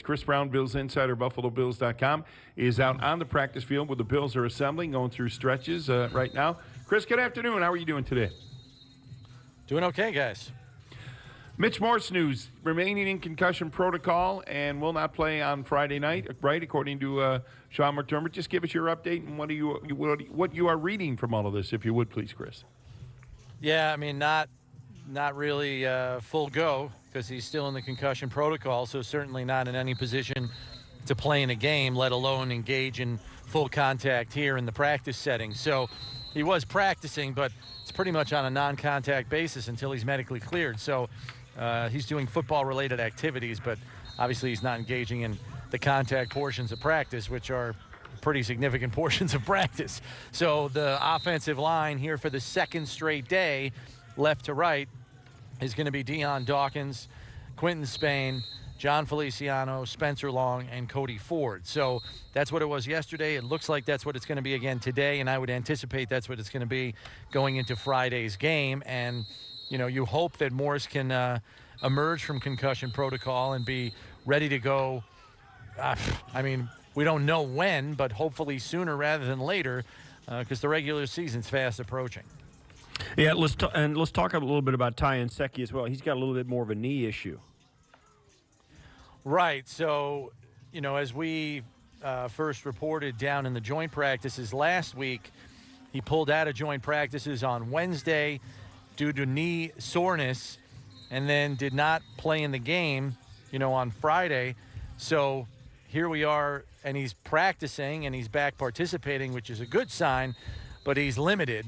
Chris Brown, Bills Insider, BuffaloBills.com, is out on the practice field where the Bills are assembling, going through stretches right now. Chris, good afternoon. How are you doing today? Doing okay, guys. Mitch Morse news, remaining in concussion protocol and will not play on Friday night, right, according to Sean McDermott. Just give us your update and what you are reading from all of this, if you would, please, Chris. Yeah, I mean, not really full go because he's still in the concussion protocol, so certainly not in any position to play in a game, let alone engage in full contact here in the practice setting. So he was practicing, but it's pretty much on a non-contact basis until he's medically cleared. So he's doing football-related activities, but obviously he's not engaging in the contact portions of practice, which are pretty significant portions of practice. So the offensive line here for the second straight day, left to right, is going to be Deion Dawkins, Quinton Spain, John Feliciano, Spencer Long, and Cody Ford. So that's what it was yesterday. It looks like that's what it's going to be again today, and I would anticipate that's what it's going to be going into Friday's game. And, you know, you hope that Morse can emerge from concussion protocol and be ready to go. I mean, we don't know when, but hopefully sooner rather than later, because the regular season's fast approaching. Yeah, let's talk a little bit about Ty Nsekhe as well. He's got a little bit more of a knee issue. Right. So, you know, as we first reported down in the joint practices last week, he pulled out of joint practices on Wednesday due to knee soreness and then did not play in the game, you know, on Friday. So here we are, and he's practicing and he's back participating, which is a good sign, but he's limited.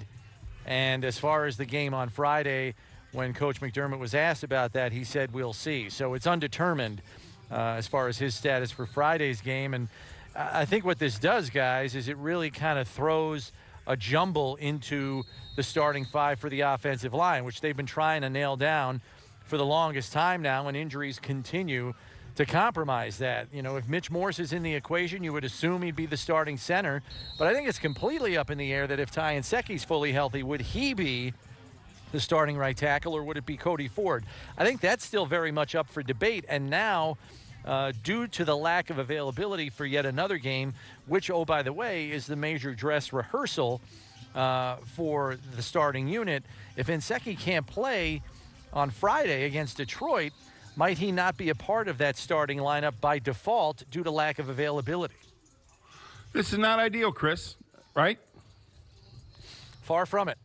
And as far as the game on Friday, when Coach McDermott was asked about that, he said, we'll see. So it's undetermined as far as his status for Friday's game. And I think what this does, guys, is it really kind of throws a jumble into the starting five for the offensive line, which they've been trying to nail down for the longest time now, and injuries continue to compromise that. You know, if Mitch Morse is in the equation, you would assume he'd be the starting center. But I think it's completely up in the air that if Ty Nsekhe's fully healthy, would he be the starting right tackle, or would it be Cody Ford? I think that's still very much up for debate. And now, due to the lack of availability for yet another game, which, oh, by the way, is the major dress rehearsal for the starting unit, if Nsekhe can't play on Friday against Detroit, might he not be a part of that starting lineup by default due to lack of availability? This is not ideal, Chris, right? Far from it.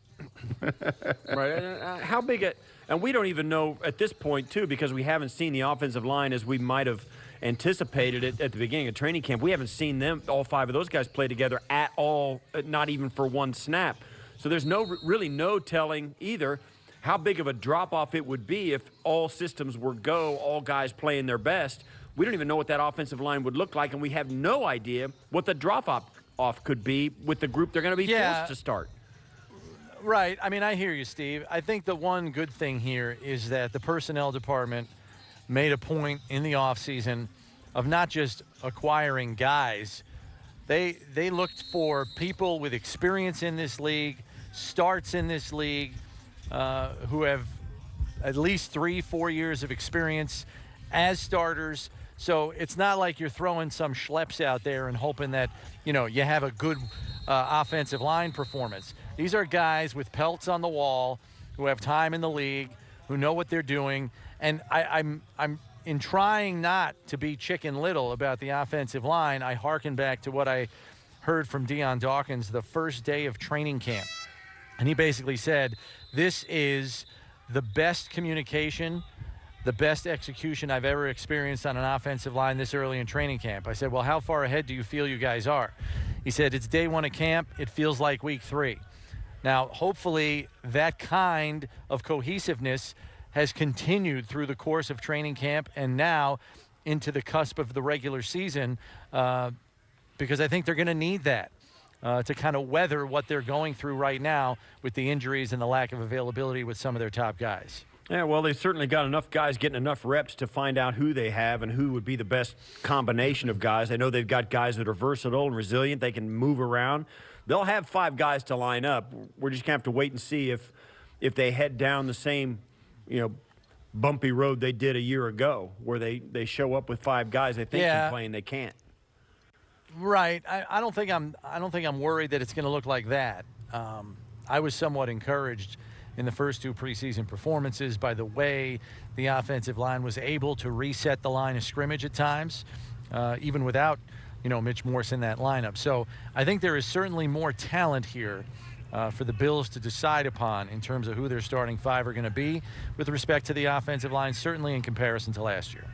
Right. How big and we don't even know at this point, too, because we haven't seen the offensive line as we might have anticipated it at the beginning of training camp. We haven't seen them, all five of those guys, play together at all, not even for one snap. So there's really no telling either how big of a drop-off it would be if all systems were go, all guys playing their best. We don't even know what that offensive line would look like, and we have no idea what the drop-off could be with the group they're going to be forced to start. Right. I mean, I hear you, Steve. I think the one good thing here is that the personnel department made a point in the offseason of not just acquiring guys. They looked for people with experience in this league, starts in this league, who have at least 3-4 years of experience as starters. So it's not like you're throwing some schleps out there and hoping that, you know, you have a good offensive line performance. These are guys with pelts on the wall who have time in the league, who know what they're doing. And I'm in trying not to be Chicken Little about the offensive line, I hearken back to what I heard from Deion Dawkins the first day of training camp. And he basically said, this is the best communication, the best execution I've ever experienced on an offensive line this early in training camp. I said, well, how far ahead do you feel you guys are? He said, it's day one of camp. It feels like week 3. Now, hopefully that kind of cohesiveness has continued through the course of training camp and now into the cusp of the regular season, because I think they're going to need that. To kind of weather what they're going through right now with the injuries and the lack of availability with some of their top guys. Yeah, well, they've certainly got enough guys getting enough reps to find out who they have and who would be the best combination of guys. I know they've got guys that are versatile and resilient. They can move around. They'll have 5 guys to line up. We're just going to have to wait and see if they head down the same, bumpy road they did a year ago, where they show up with 5 guys they think can play and they can't. Right. I don't think I'm worried that it's going to look like that. I was somewhat encouraged in the first 2 preseason performances by the way the offensive line was able to reset the line of scrimmage at times, even without, Mitch Morse in that lineup. So I think there is certainly more talent here for the Bills to decide upon in terms of who their starting 5 are going to be with respect to the offensive line, certainly in comparison to last year.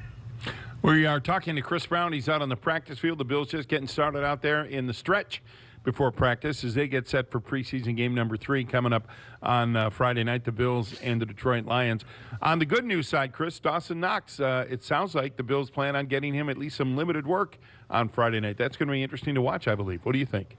We are talking to Chris Brown. He's out on the practice field. The Bills just getting started out there in the stretch before practice as they get set for preseason game number 3 coming up on Friday night, the Bills and the Detroit Lions. On the good news side, Chris, Dawson Knox, it sounds like the Bills plan on getting him at least some limited work on Friday night. That's going to be interesting to watch, I believe. What do you think?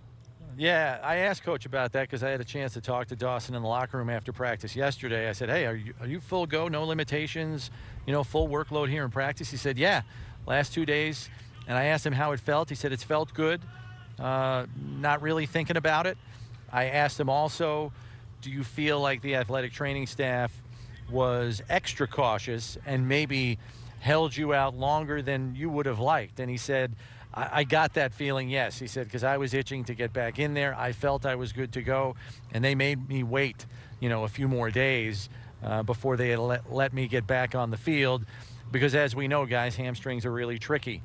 Yeah, I asked Coach about that because I had a chance to talk to Dawson in the locker room after practice yesterday. I said, hey, are you full go, no limitations, full workload here in practice? He said, yeah, last 2 days. And I asked him how it felt. He said it's felt good, not really thinking about it. I asked him also, do you feel like the athletic training staff was extra cautious and maybe held you out longer than you would have liked? And he said, I got that feeling, yes. He said, because I was itching to get back in there. I felt I was good to go, and they made me wait, a few more days before they had let me get back on the field. Because as we know, guys, hamstrings are really tricky.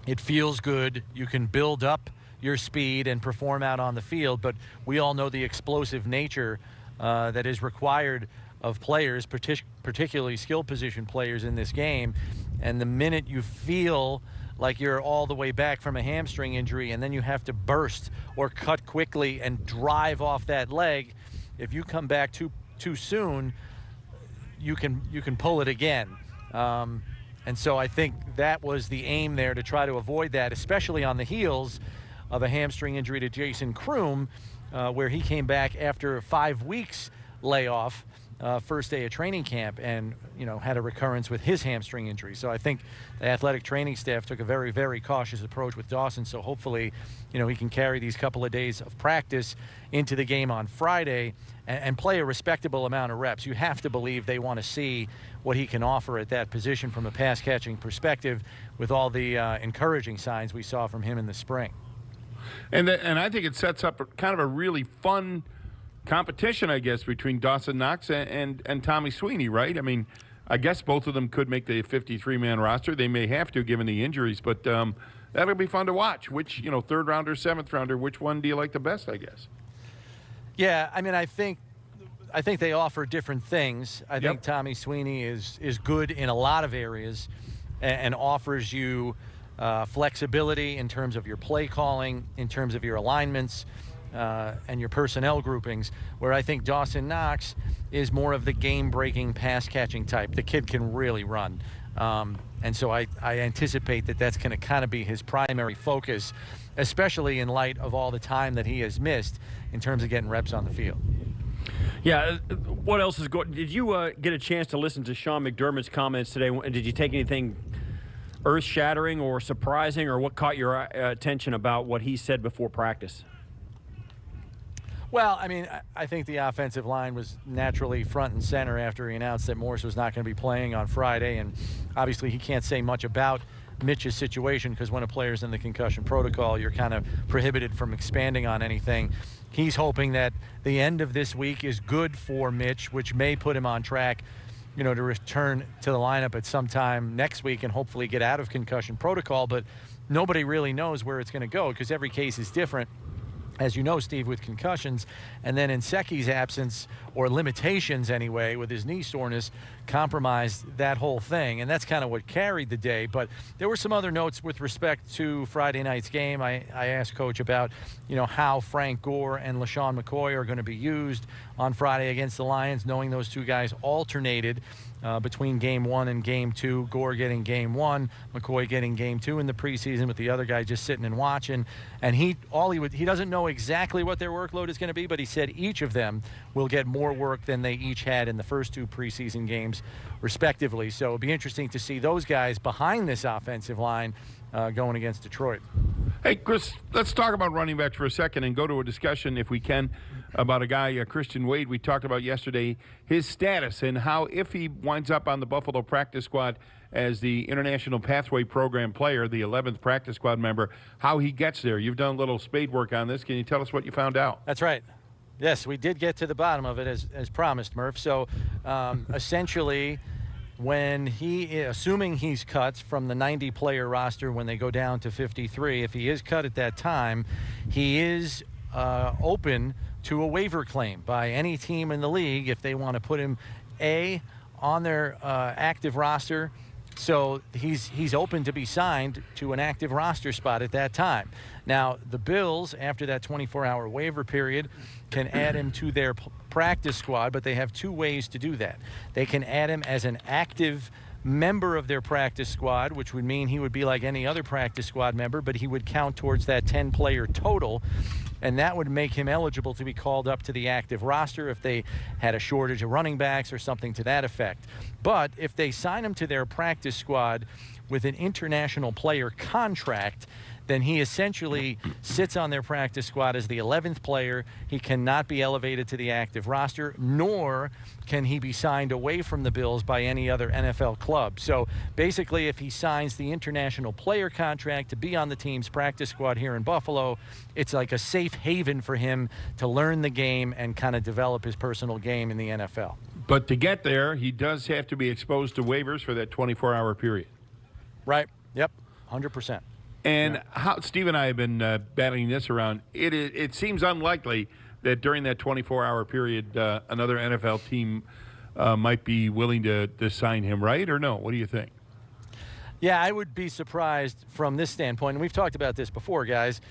It feels good. You can build up your speed and perform out on the field, but we all know the explosive nature that is required of players, particularly skill position players in this game. And the minute you feel like you're all the way back from a hamstring injury and then you have to burst or cut quickly and drive off that leg, if you come back too soon, you can pull it again. And so I think that was the aim there, to try to avoid that, especially on the heels of a hamstring injury to Jason Kroom, where he came back after a 5 weeks layoff, first day of training camp, and had a recurrence with his hamstring injury. So I think the athletic training staff took a very, very cautious approach with Dawson. So hopefully, he can carry these couple of days of practice into the game on Friday and play a respectable amount of reps. You have to believe they want to see what he can offer at that position from a pass catching perspective, with all the encouraging signs we saw from him in the spring. And I think it sets up kind of a really fun competition, I guess, between Dawson Knox and Tommy Sweeney, right? I mean, I guess both of them could make the 53-man roster. They may have to, given the injuries, but that'll be fun to watch. Which, third rounder, seventh rounder, which one do you like the best, I guess? Yeah, I mean, I think they offer different things. I think Tommy Sweeney is good in a lot of areas and offers you flexibility in terms of your play calling, in terms of your alignments, and your personnel groupings, where I think Dawson Knox is more of the game-breaking, pass-catching type. The kid can really run. And so I anticipate that that's going to kind of be his primary focus, especially in light of all the time that he has missed in terms of getting reps on the field. Yeah, what else is going? Did you get a chance to listen to Sean McDermott's comments today? Did you take anything earth-shattering or surprising, or what caught your attention about what he said before practice? Well, I mean, I think the offensive line was naturally front and center after he announced that Morse was not going to be playing on Friday, and obviously he can't say much about Mitch's situation because when a player's in the concussion protocol, you're kind of prohibited from expanding on anything. He's hoping that the end of this week is good for Mitch, which may put him on track, to return to the lineup at some time next week and hopefully get out of concussion protocol. But nobody really knows where it's going to go because every case is different, as you know, Steve, with concussions. And then Nseki's absence, or limitations anyway, with his knee soreness, compromised that whole thing. And that's kind of what carried the day. But there were some other notes with respect to Friday night's game. I asked Coach about, how Frank Gore and LaShawn McCoy are going to be used on Friday against the Lions, knowing those two guys alternated between game 1 and game 2. Gore getting game 1, McCoy getting game 2 in the preseason, with the other guy just sitting and watching. And he doesn't know exactly what their workload is going to be, but he said each of them will get more work than they each had in the first 2 preseason games, respectively. So it'll be interesting to see those guys behind this offensive line going against Detroit. Hey, Chris, let's talk about running backs for a second and go to a discussion, if we can, about a guy, Christian Wade. We talked about yesterday his status and how, if he winds up on the Buffalo practice squad as the International Pathway Program player, the 11th practice squad member, how he gets there. You've done a little spade work on this. Can you tell us what you found out? That's right. Yes, we did get to the bottom of it as promised, Murph. So essentially, when assuming he's cut from the 90-player roster when they go down to 53, if he is cut at that time, he is open to a waiver claim by any team in the league if they want to put him on their active roster. So he's open to be signed to an active roster spot at that time. Now, the Bills, after that 24-hour waiver period, can add him to their practice squad, but they have two ways to do that. They can add him as an active member of their practice squad, which would mean he would be like any other practice squad member, but he would count towards that 10-player total, and that would make him eligible to be called up to the active roster if they had a shortage of running backs or something to that effect. But if they sign him to their practice squad with an international player contract, then he essentially sits on their practice squad as the 11th player. He cannot be elevated to the active roster, nor can he be signed away from the Bills by any other NFL club. So basically, if he signs the international player contract to be on the team's practice squad here in Buffalo, it's like a safe haven for him to learn the game and kind of develop his personal game in the NFL. But to get there, he does have to be exposed to waivers for that 24-hour period. Right. Yep. 100%. And how Steve and I have been battling this around. It seems unlikely that during that 24-hour period, another NFL team might be willing to sign him, right? Or no? What do you think? Yeah, I would be surprised from this standpoint. And we've talked about this before, guys.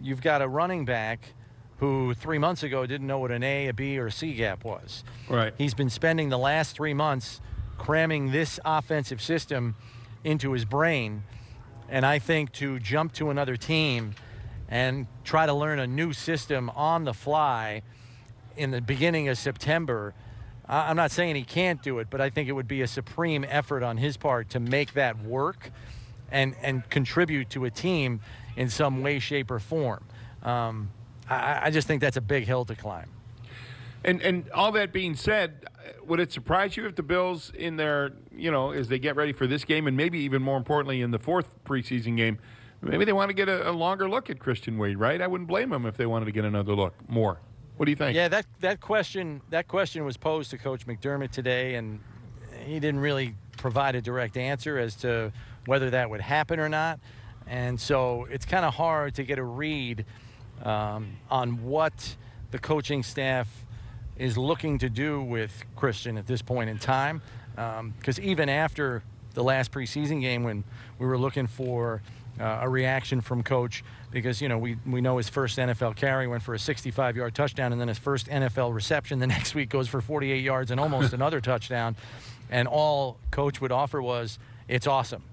You've got a running back who 3 months ago didn't know what an A, a B, or a C gap was. Right. He's been spending the last 3 months cramming this offensive system into his brain. And I think to jump to another team and try to learn a new system on the fly in the beginning of September, I'm not saying he can't do it, but I think it would be a supreme effort on his part to make that work and contribute to a team in some way, shape, or form. I just think that's a big hill to climb. And all that being said, would it surprise you if the Bills in their, as they get ready for this game and maybe even more importantly in the fourth preseason game, maybe they want to get a longer look at Christian Wade, right? I wouldn't blame them if they wanted to get another look more. What do you think? Yeah, that question was posed to Coach McDermott today, and he didn't really provide a direct answer as to whether that would happen or not. And so it's kind of hard to get a read on what the coaching staff is looking to do with Christian at this point in time, because even after the last preseason game when we were looking for a reaction from Coach, because we know his first NFL carry went for a 65-yard touchdown, and then his first NFL reception the next week goes for 48 yards and almost another touchdown, and all Coach would offer was, "It's awesome."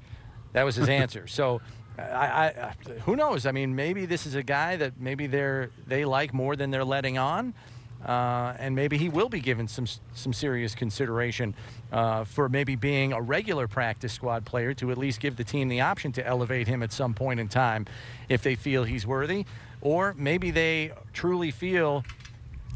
That was his answer. So I who knows? I mean, maybe this is a guy that maybe they like more than they're letting on. And maybe he will be given some serious consideration for maybe being a regular practice squad player to at least give the team the option to elevate him at some point in time if they feel he's worthy. Or maybe they truly feel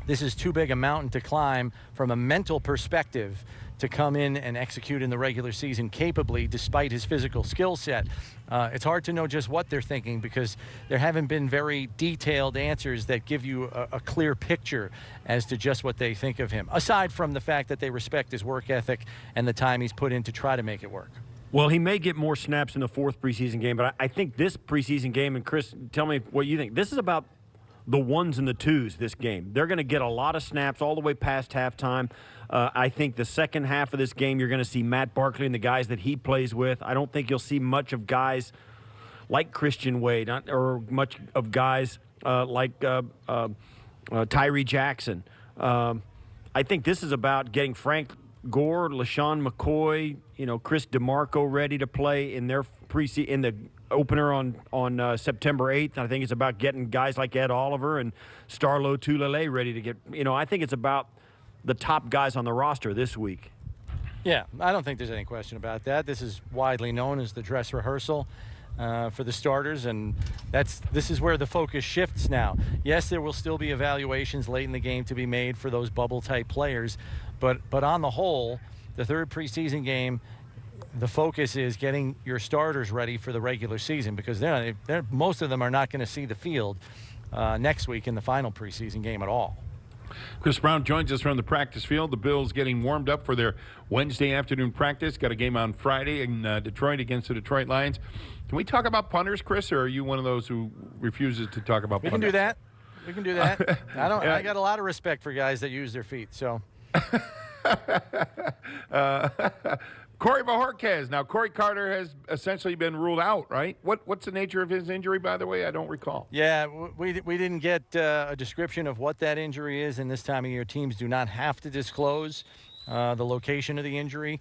this is too big a mountain to climb from a mental perspective to come in and execute in the regular season capably despite his physical skill set. It's hard to know just what they're thinking because there haven't been very detailed answers that give you a clear picture as to just what they think of him, aside from the fact that they respect his work ethic and the time he's put in to try to make it work. Well, he may get more snaps in the fourth preseason game, but I think this preseason game, and Chris, tell me what you think. This is about the ones and the twos this game. They're going to get a lot of snaps all the way past halftime. I think the second half of this game, you're going to see Matt Barkley and the guys that he plays with. I don't think you'll see much of guys like Christian Wade or much of guys like Tyree Jackson. I think this is about getting Frank Gore, LaShawn McCoy, Chris DeMarco ready to play in their in the opener on September 8th. I think it's about getting guys like Ed Oliver and Starlo Tulele ready to get, I think it's about the top guys on the roster this week. Yeah, I don't think there's any question about that. This is widely known as the dress rehearsal. for the starters, and this is where the focus shifts now. Yes, there will still be evaluations late in the game to be made for those bubble-type players, but on the whole, the third preseason game, the focus is getting your starters ready for the regular season, because most of them are not going to see the field next week in the final preseason game at all. Chris Brown joins us from the practice field. The Bills getting warmed up for their Wednesday afternoon practice. Got a game on Friday in Detroit against the Detroit Lions. Can we talk about punters, Chris, or are you one of those who refuses to talk about punters? We can do that. We can do that. I got a lot of respect for guys that use their feet, so. Corey Bojorquez. Now, Corey Carter has essentially been ruled out, right? What's the nature of his injury, by the way? I don't recall. Yeah, we didn't get a description of what that injury is, and this time of year teams do not have to disclose the location of the injury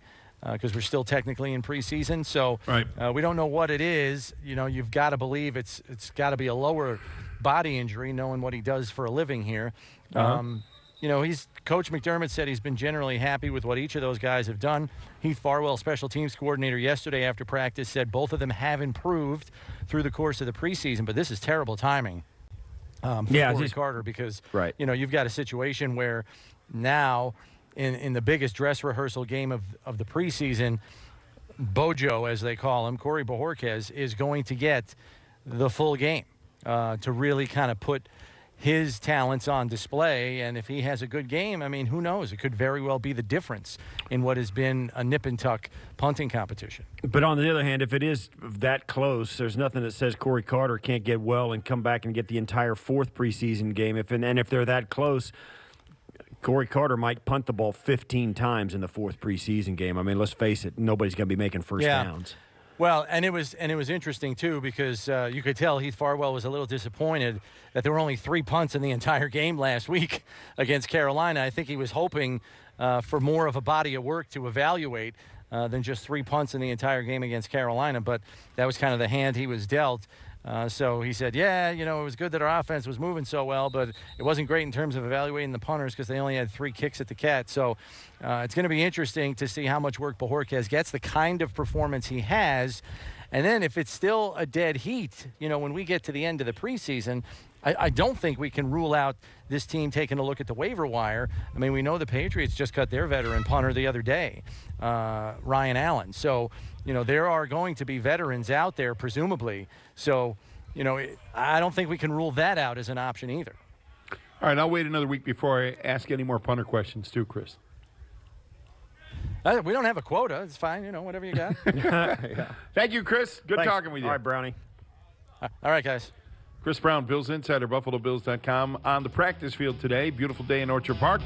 because we're still technically in preseason. So right. We don't know what it is. You know, you've got to believe it's got to be a lower body injury, knowing what he does for a living here. You know, Coach McDermott said he's been generally happy with what each of those guys have done. Heath Farwell, special teams coordinator, yesterday after practice said both of them have improved through the course of the preseason, but this is terrible timing for Corey Carter because, right. You know, you've got a situation where now in the biggest dress rehearsal game of the preseason, Bojo, as they call him, Corey Bojorquez, is going to get the full game to really kind of put his talents on display, and if he has a good game, I mean, who knows? It could very well be the difference in what has been a nip-and-tuck punting competition. But on the other hand, if it is that close, there's nothing that says Corey Carter can't get well and come back and get the entire fourth preseason game. If they're that close, Corey Carter might punt the ball 15 times in the fourth preseason game. I mean, let's face it, nobody's going to be making first downs. Well, and it was interesting too because you could tell Heath Farwell was a little disappointed that there were only 3 punts in the entire game last week against Carolina. I think he was hoping for more of a body of work to evaluate than just 3 punts in the entire game against Carolina. But that was kind of the hand he was dealt. So he said, yeah, you know, it was good that our offense was moving so well, but it wasn't great in terms of evaluating the punters because they only had 3 kicks at the cat. So it's going to be interesting to see how much work Bojorquez gets, the kind of performance he has. And then if it's still a dead heat, you know, when we get to the end of the preseason, I don't think we can rule out this team taking a look at the waiver wire. I mean, we know the Patriots just cut their veteran punter the other day, Ryan Allen. So, you know, there are going to be veterans out there, presumably. So, you know, I don't think we can rule that out as an option either. All right, I'll wait another week before I ask any more punter questions too, Chris. We don't have a quota. It's fine. You know, whatever you got. Yeah. Thank you, Chris. Good Thanks. talking with you. All right, Brownie. All right, guys. Chris Brown, Bills Insider, BuffaloBills.com, on the practice field today. Beautiful day in Orchard Park.